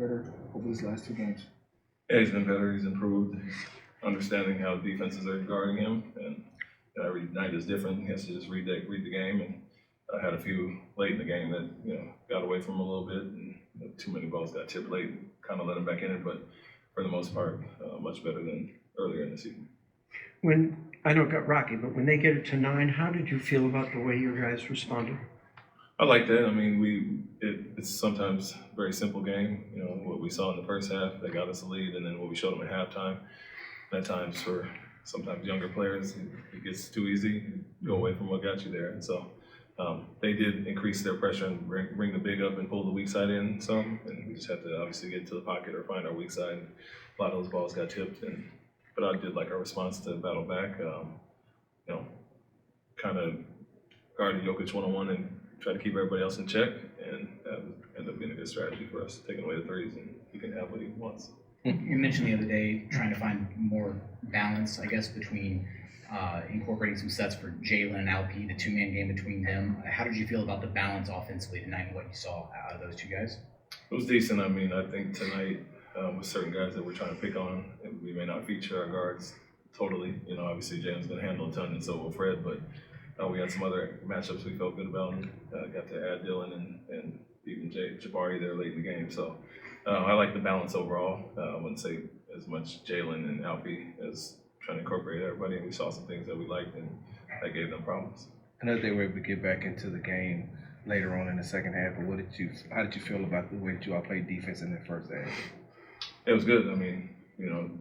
better over these last 2 games? Yeah, he's been better. He's improved. He's understanding how defenses are guarding him, and every night is different. He has to just read the game. And I had a few late in the game that got away from him a little bit, and too many balls got tipped late, kind of let him back in it. But for the most part, much better than earlier in the season. When I know it got rocky, but when they get it to 9, how did you feel about the way your guys responded? I like that. I mean, it's sometimes a very simple game. What we saw in the first half, they got us a lead, and then what we showed them at halftime. At times, for sometimes younger players, it gets too easy. You go away from what got you there, and so they did increase their pressure and bring the big up and pull the weak side in some. And we just have to obviously get to the pocket or find our weak side. And a lot of those balls got tipped, but I did like our response to battle back. Kind of guarded Jokic one-on-one and try to keep everybody else in check, and that ended up being a good strategy for us, taking away the threes, and he can have what he wants. You mentioned the other day trying to find more balance, I guess, between incorporating some sets for Jalen and Alpe, the two-man game between them. How did you feel about the balance offensively tonight and what you saw out of those two guys? It was decent. I mean, I think tonight with certain guys that we're trying to pick on, we may not feature our guards totally. Obviously Jalen's going to handle a ton, and so will Fred, but we had some other matchups we felt good about, and got to add Dylan and even Jabari there late in the game. So I like the balance overall. I wouldn't say as much Jalen and Alpe as trying to incorporate everybody, and we saw some things that we liked, and that gave them problems. I know they were able to get back into the game later on in the second half, but how did you feel about the way that you all played defense in the first half? It was good. I mean,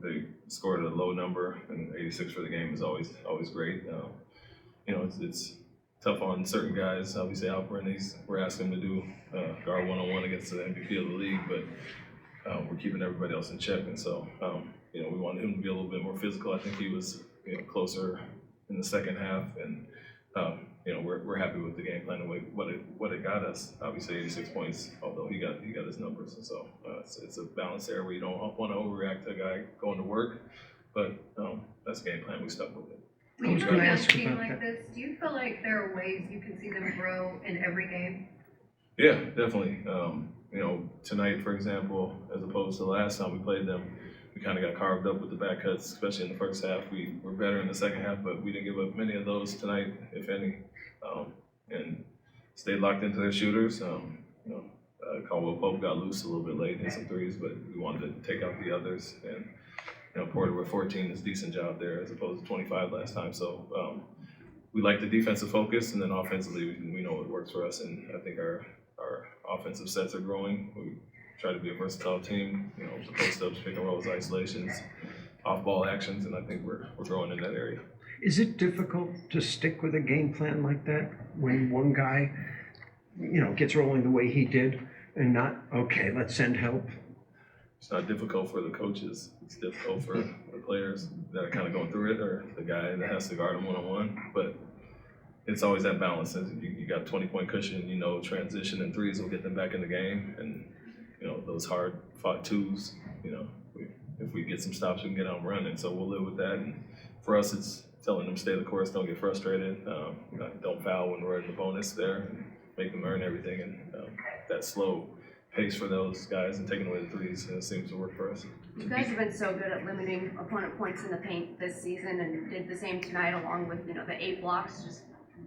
they scored a low number, and 86 for the game is always great. It's tough on certain guys. Obviously, Alperen, we're asking him to do guard one-on-one against the MVP of the league, but we're keeping everybody else in check. And so, we wanted him to be a little bit more physical. I think he was closer in the second half, and we're happy with the game plan and what it got us. Obviously, 86 points, although he got his numbers, and so it's a balance there where you don't want to overreact to a guy going to work, but that's the game plan. We stuck with it. When you look at a team like this, do you feel like there are ways you can see them grow in every game? Yeah, definitely. Tonight, for example, as opposed to the last time we played them, we kind of got carved up with the back cuts, especially in the first half. We were better in the second half, but we didn't give up many of those tonight, if any, and stayed locked into their shooters. Caldwell Pope got loose a little bit late, hit some threes, but we wanted to take out the others. And Porter with 14 is a decent job there as opposed to 25 last time. So we like the defensive focus, and then offensively we know what works for us, and I think our offensive sets are growing. We try to be a versatile team, the post-ups, pick and rolls, isolations, off-ball actions, and I think we're growing in that area. Is it difficult to stick with a game plan like that when one guy, gets rolling the way he did and not, okay, let's send help? It's not difficult for the coaches. It's difficult for the players that are kind of going through it, or the guy that has to guard them one-on-one. But it's always that balance. You got 20-point cushion, transition and threes will get them back in the game. And, those hard-fought twos, if we get some stops, we can get out and run. And so we'll live with that. And for us, it's telling them stay the course, don't get frustrated, don't foul when we're in the bonus there, and make them earn everything. And that slow pace for those guys and taking away the threes seems to work for us. You guys have been so good at limiting opponent points in the paint this season, and did the same tonight along with the 8 blocks. Just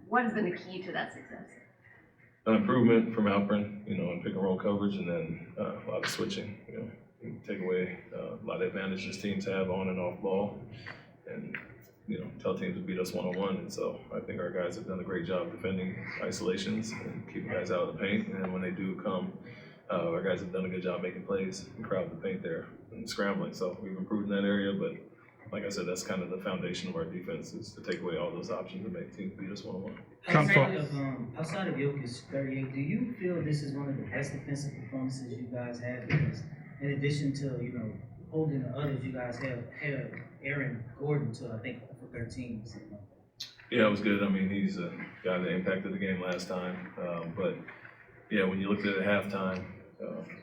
what has been the key to that success? Improvement from Alperin, in pick and roll coverage, and then a lot of switching. Take away a lot of advantages teams have on and off ball, and tell teams to beat us one-on-one. And so I think our guys have done a great job defending isolations and keeping guys out of the paint. And then when they do come, our guys have done a good job making plays and crowding the paint there and scrambling. So we've improved in that area, but like I said, that's kind of the foundation of our defense, is to take away all those options and make teams beat us one-on-one. Outside of Jokic's 38, do you feel this is one of the best defensive performances you guys had? Because in addition to holding the others, you guys had Aaron Gordon to, I think, for 13. Yeah, it was good. I mean, he's a guy that impacted the game last time. But yeah, when you looked at it at halftime,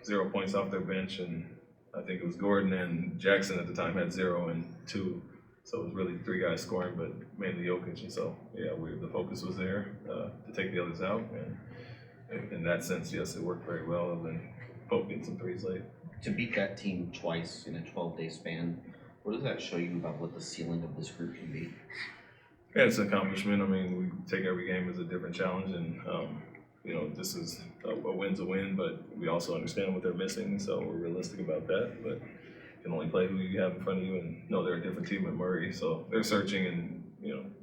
0 points off their bench, and I think it was Gordon and Jackson at the time had 0 and 2. So it was really 3 guys scoring, but mainly Jokic. And so, yeah, the focus was there to take the others out. And in that sense, yes, it worked very well. And then Pope getting some threes late. To beat that team twice in a 12-day span, what does that show you about what the ceiling of this group can be? Yeah, it's an accomplishment. I mean, we take every game as a different challenge, and this is a win's a win, but we also understand what they're missing, so we're realistic about that. But you can only play who you have in front of you, and know they're a different team at Murray, so they're searching, and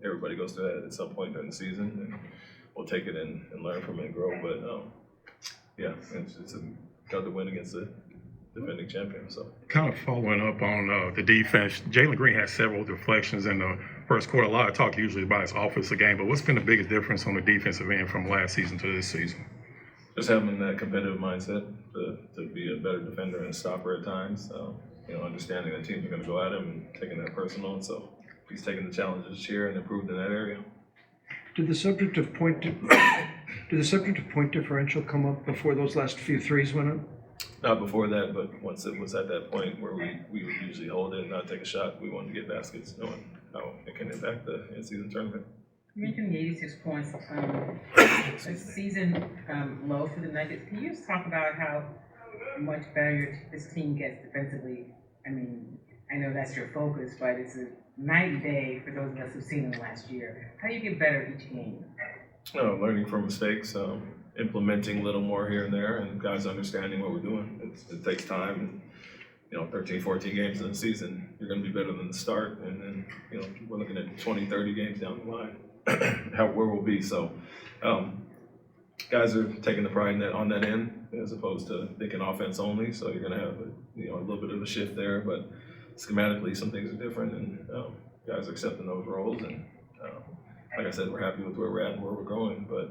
everybody goes through that at some point during the season, and we'll take it and learn from it and grow. But yeah, it's another win against the defending champion. So kind of following up on the defense, Jalen Green had several deflections in the first quarter. A lot of talk usually about his offensive game, but what's been the biggest difference on the defensive end from last season to this season? just having that competitive mindset to be a better defender and stopper at times. Understanding that teams are going to go at him and taking that personal. And so he's taking the challenge this year and improved in that area. Did the subject of point differential come up before those last few threes went up? Not before that, but once it was at that point where we would usually hold it and not take a shot, we wanted to get baskets, knowing how it can impact the in-season tournament. You mentioned the 86 points, a season low for the Nuggets. Can you just talk about how much better this team gets defensively? I mean, I know that's your focus, but it's a night and day for those of us who've seen them last year. How do you get better each game? Learning from mistakes, implementing a little more here and there, and guys understanding what we're doing. It takes time. And, 13, 14 games in the season, you're going to be better than the start. And then, we're looking at 20, 30 games down the line, where we'll be. So, guys are taking the pride on that end as opposed to thinking offense only. So you're going to have a little bit of a shift there, but schematically some things are different, and guys are accepting those roles. And like I said, we're happy with where we're at and where we're going, but